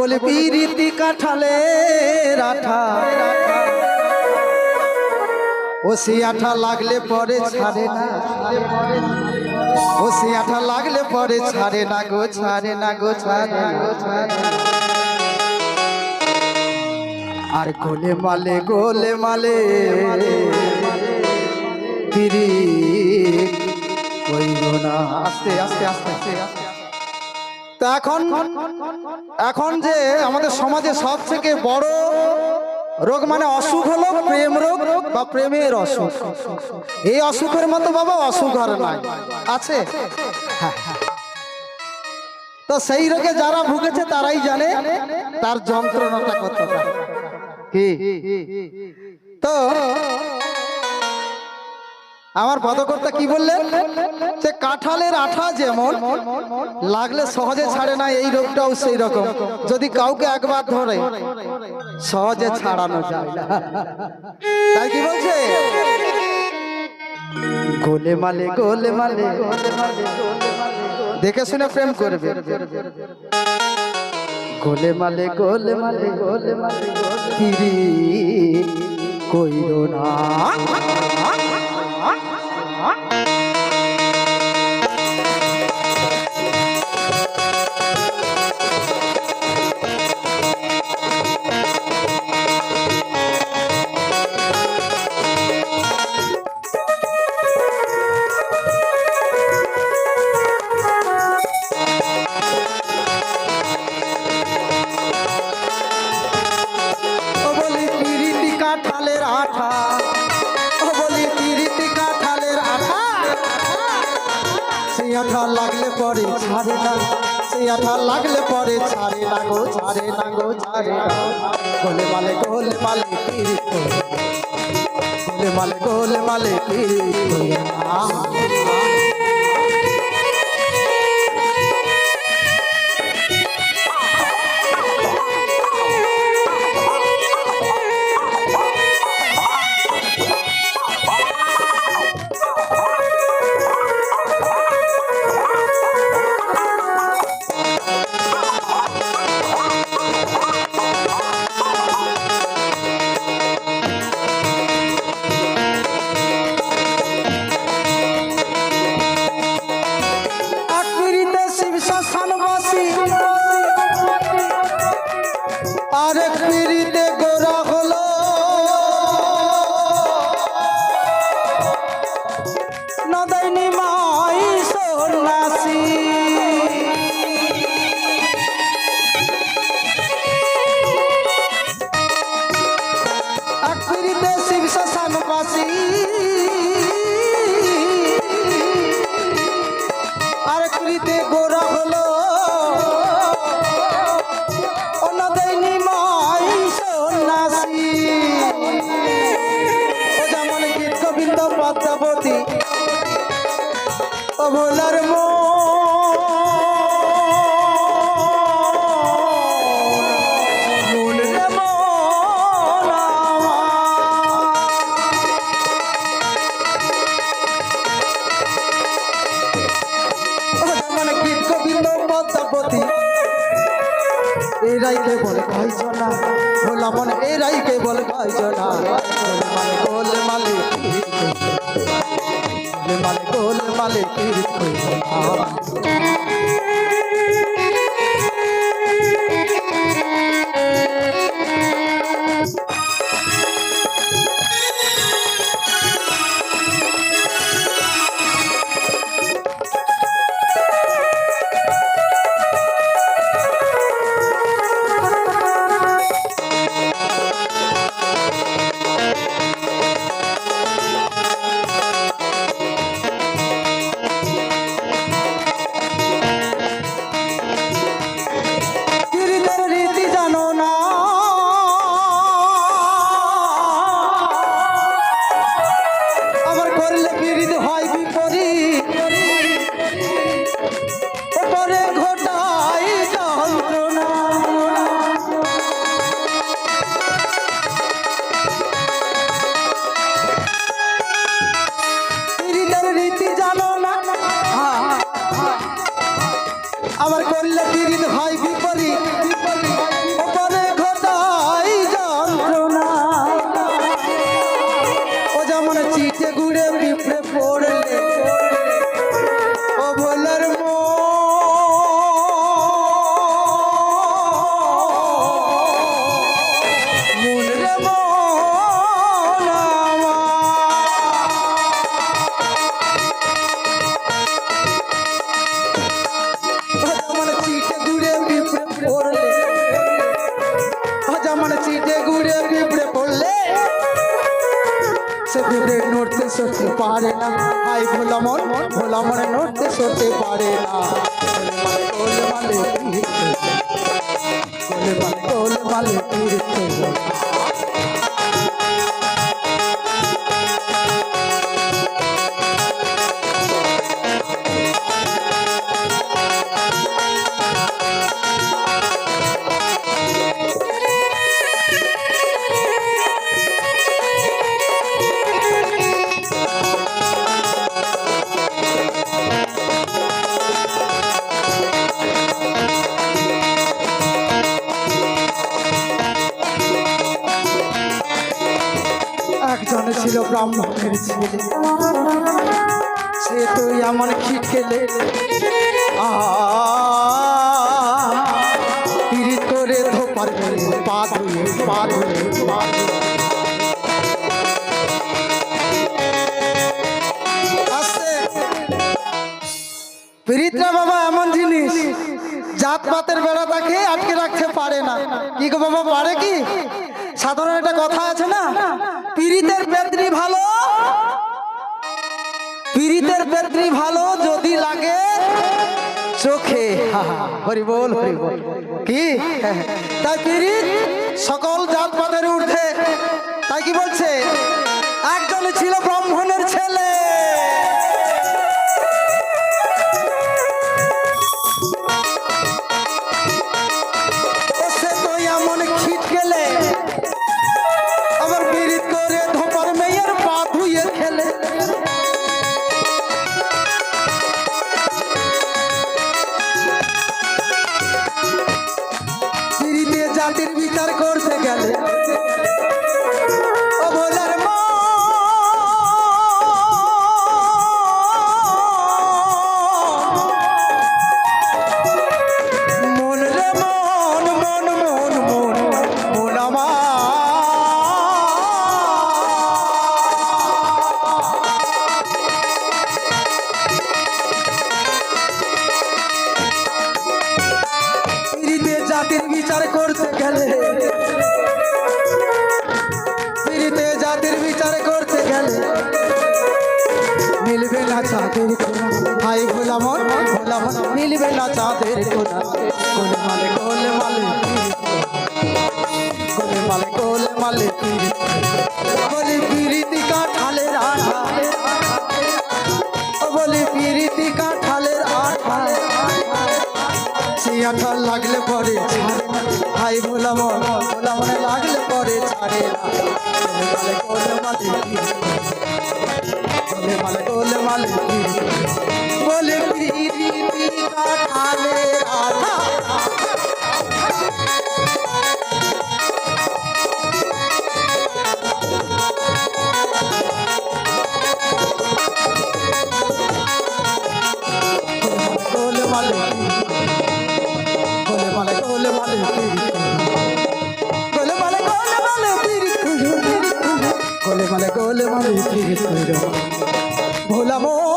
বলে পিরিতি কাঠালে রাঠা ও সে আঠা লাগলে পরে ছাড়ে না ও সে আঠা লাগলে পরে ছাড়ে না গো ছাড়ে না গো ছাড়ে না গো ছাড়ে না। আর গোলে মালে পিরি কইরো না আস্তে আস্তে আস্তে আস্তে। তা এখন যে আমাদের সমাজে সব থেকে বড় রোগ মানে অসুখ হলো প্রেম রোগ বা প্রেমের অসুখ। এই অসুখের মতো বাবা অসুখ আর নাই আছে। তো সেই রোগে যারা ভুগেছে তারাই জানে তার যন্ত্রণাটা কতটা কি। তো আমার পদকর্তা কি বললেন যে কাঁঠালের আঠা যেমন লাগলে সহজে ছাড়ে না, এই রোগটাও সেই রকম। যদি কাউকে একবার ধরে সহজে ছাড়ানো যায় না। তাই কি বলছে গোলে মালে দেখে শুনে প্রেম করবে। গোলে মালে পিরি কইরো না। আঠা লাগলে পরে ছাড়ে না, সেই আঠা লাগলে পরে ছাড়ে না গো ছাড়ে না গো ছাড়ে না। গোলে মালে পিরি গোলে মালে পিরি ভোলার মানে গীত গোবিন্দ পদ্মাবতী এরাইকে বলে ভাইজনা ভোলা মনে এরাইকে বলে ভাইজনা। গোলে মালে গোলে মালে পিরি কইরো না। আমার করলে বিরিদ হয় বিপরীত পারে না, ভাই ভোলা মন ভোলা মনে নড়তে সরতে পারে না। গোলমালে গোলমালে তীর্থ একজন ছিল ব্রাহ্মণের ছেলে, সে তুই এমন খিটকেলে পীড়িত করে ধোপার পা ধুয়ে পা ধুয়ে পা পীড়িতরা বাবা এমন জিনিস, জাত পাতের বেড়া তাকে আটকে রাখতে পারে না। কি গো বাবা, পারে কি? সাধারণ একটা কথা আছে না, পীড়িতের পেত্রী ভালো, পীড়িতের পেত্রী ভালো যদি লাগে চোখে। হরি বল হরি বল। কি তাই পীড়িত সকল জাত পাতের ঊর্ধ্বে। তাই কি বলছে, একজন ছিল ব্রাহ্মণের ছেলে, জাতির বিচার করতে গেলে ও ভোলার মন রে মন মন মন মন মন আমার জাতির বিচার করতে গেলে, পীড়িতে জাতির বিচার করতে গেলে মিলবে না চাঁদের কোনা, ভাই ভোলা মন ভোলা মন মিলবে না চাঁদের কোনা। গোলমালে গোলমালে গোলমালে গোলমালে বলি পীড়িতি কাঁঠালের আঠা, বলি পীড়িতি কাঁঠালের আঠা, আঠা লাগলে পরে ভাই ভোলা মন ভোলা মনে লাগলে পরে ছাড়ে না। গোলমালে গোলমালে বলে পীড়িতি কাঁঠালের আঠা, গোলমালে গোলমালে গোলমালে গোলমালে গোলমালে ভোলা মন